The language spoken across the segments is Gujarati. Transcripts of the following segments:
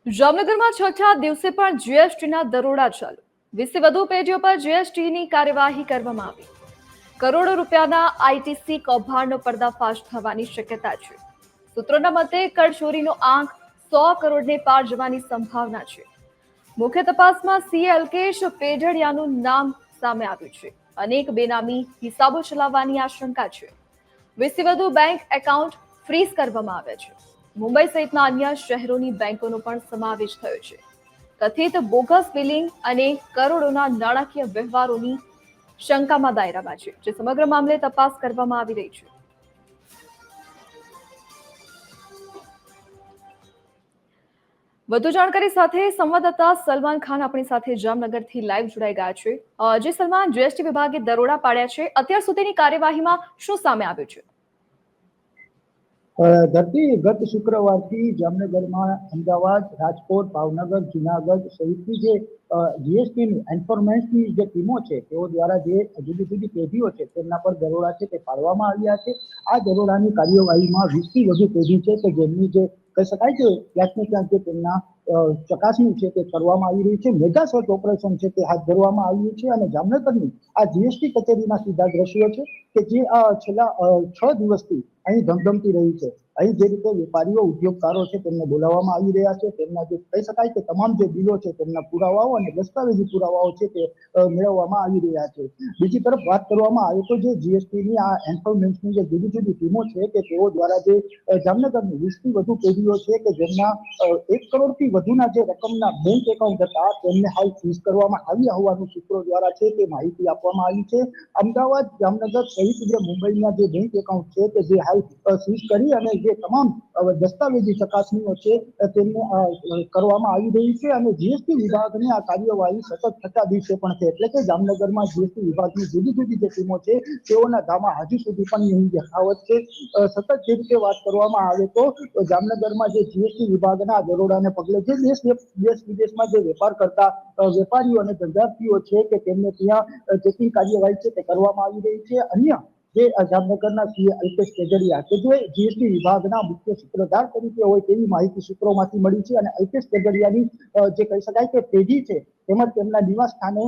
જામનગરમાં છઠ્ઠા દિવસે પણ જીએસટીના દરોડા ચાલુ. 20થી વધુ પેઢીઓ પર જીએસટીની કાર્યવાહી કરવામાં આવી. કરોડો રૂપિયાના આઈટીસી કૌભાંડનો પર્દાફાશ થવાની શક્યતા છે. સૂત્રોના મતે કરચોરીનો આંક 100 કરોડને પાર જવાની સંભાવના છે. મુખ્ય તપાસમાં સીએ અલ્કેશ પેઢડિયાનું નામ સામે આવ્યું છે. અનેક બેનામી હિસાબો ચલાવવાની આશંકા છે. 20થી વધુ બેંક એકાઉન્ટ ફ્રીઝ કરવામાં આવ્યા છે. મુંબઈ સહિતના અન્ય શહેરોની બેંકોનો પણ સમાવેશ થયો છે. કથિત બોગસ બિલિંગ અને કરોડોના નાણાકીય વ્યવહારોની શંકામાં દાયરામાં છે, જે સમગ્ર મામલે તપાસ કરવામાં આવી રહી છે. વધુ જાણકારી સાથે સંવાદદાતા સલમાન ખાન આપણી સાથે જામનગરથી લાઈવ જોડાઈ ગયા છે. જે સલમાન, જીએસટી વિભાગે દરોડા પાડ્યા છે. અત્યાર સુધીની કાર્યવાહીમાં શું સામે આવ્યું છે? ધરતી ગત શુક્રવારથી જામનગરમાં અમદાવાદ, રાજકોટ, ભાવનગર, જુનાગઢ સહિતની જે જીએસટીની એન્ફોર્સમેન્ટની જે ટીમો છે તેઓ દ્વારા જે જુદી જુદી પેઢીઓ છે તેમના પર દરોડા છે તે પાડવામાં આવ્યા છે. આ દરોડાની કાર્યવાહીમાં 20થી વધુ પેઢી છે કે જેમની જે કહી શકાય કે ક્યાંક ને ક્યાંક જે તેમના ચકાસણી છે તે કરવામાં આવી રહી છે. મેગા સર્ચ ઓપરેશન છે તે હાથ ધરવામાં આવ્યું છે અને જામનગરની આ જીએસટી કચેરીના સીધા દ્રશ્યો છે કે જે છેલ્લા 6 દિવસથી અહીં ધમધમતી રહી છે. અહીં જે રીતે વેપારીઓ, ઉદ્યોગકારો છે તેમને બોલાવવામાં આવી રહ્યા છે, તેમના જે કહી શકાય કે તમામ જે બિલો છે તેમના પુરાવાઓ અને દસ્તાવેજી પુરાવાઓ છે તે મેળવવામાં આવી રહ્યા છે. બીજી તરફ વાત કરવામાં આવે તો જે જીએસટીની આ એન્ફોર્સમેન્ટની જે જુદી જુદી ટીમો છે કે તેઓ દ્વારા જે જામનગરની 20થી વધુ પેઢીઓ છે કે જેમના 1 કરોડથી વધુના જે રકમના બેંક એકાઉન્ટ હતા તેમને હાલ ફ્રીઝ કરવામાં આવ્યા હોવાનું સૂત્રો દ્વારા છે તે માહિતી આપવામાં આવી છે. અમદાવાદ, જામનગર સહિત જે મુંબઈના જે બેંક એકાઉન્ટ છે કે જે હાલ સીઝ કરી અને જે તમામ દસ્તાવેજી ચકાસણીઓ છે તેમને કરવામાં આવી રહી છે અને જીએસટી વિભાગની આ કાર્યવાહી સતત છઠ્ઠા દિવસે પણ છે. એટલે કે જામનગરમાં જીએસટી વિભાગની જુદી જુદી જે ટીમો છે તેઓના ધામા હજુ સુધી પણ નહીં યથાવત છે. સતત જે રીતે વાત કરવામાં આવે તો જામનગરમાં જે જીએસટી વિભાગના દરોડાને પગલે જે દેશ વિદેશમાં જે વેપાર કરતા વેપારીઓ અને ધંધાર્થીઓ છે કે તેમને ત્યાં ચેકિંગ કાર્યવાહી છે તે કરવામાં આવી રહી છે. અન્ય જે જામનગરના સીએ અલ્કેશ પેઢડિયા કે જે જીએસટી વિભાગના મુખ્ય સૂત્રધાર તરીકે હોય તેવી માહિતી સૂત્રોમાંથી મળી છે અને અલ્કેશ પેઢડિયાની જે કહી શકાય કે પેઢી છે તેમજ તેમના નિવાસ સ્થાને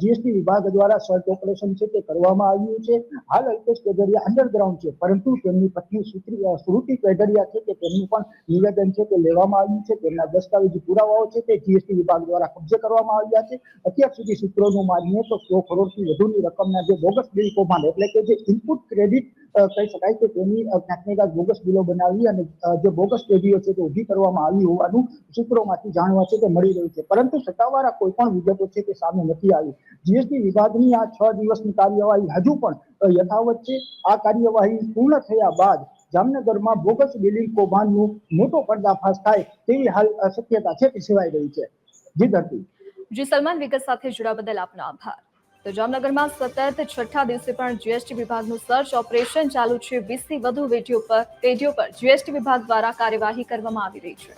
જીએસટી વિભાગ દ્વારા સર્ચ ઓપરેશન છે તે કરવામાં આવ્યું છે. હાલ અલ્કેશ પેઢડિયા અંડરગ્રાઉન્ડ છે, પરંતુ તેમની પત્ની શ્રુતિ પેઢડિયા છે કે તેમનું પણ નિવેદન છે તે લેવામાં આવ્યું છે. તેમના દસ્તાવેજી પુરાવાઓ છે તે જીએસટી વિભાગ દ્વારા કબજે કરવામાં આવ્યા છે. અત્યાર સુધી સૂત્રોનું માનીએ તો 100 કરોડથી વધુની રકમના જે બોગસ બિલ કૌભાંડ એટલે કે જે ઇનપુટ ક્રેડિટ કહી શકાય કે તેની ક્યાંક બોગસ બિલો બનાવી અને જે બોગસ પેઢીઓ છે તે ઊભી કરવામાં આવી હોવાનું સૂત્રોમાંથી જાણવા છે તે મળી રહ્યું છે. પરંતુ સત્તાવાર કોઈ પણ વિગતો છે તે સામે નથી આવી. જીએસટી વિભાગની આ 6 દિવસની કાર્યવાહી હજુ પણ યથાવત છે. આ કાર્યવાહી પૂર્ણ થયા બાદ જામનગરમાં બોગસ બિલિંગ કૌભાંડનું મોટો પર્દાફાશ થાય તેવી હાલ શક્યતા છે તે સેવાઈ રહી છે. જી ધરતી. જી સલમાન, વિગત સાથે જોડાવા બદલ આપનો આભાર. તો જામનગરમાં સતત છઠ્ઠા દિવસે પણ જીએસટી વિભાગનું સર્ચ ઓપરેશન ચાલુ છે. 20થી વધુ પેઢીઓ પર જીએસટી વિભાગ દ્વારા કાર્યવાહી કરવામાં આવી રહી છે.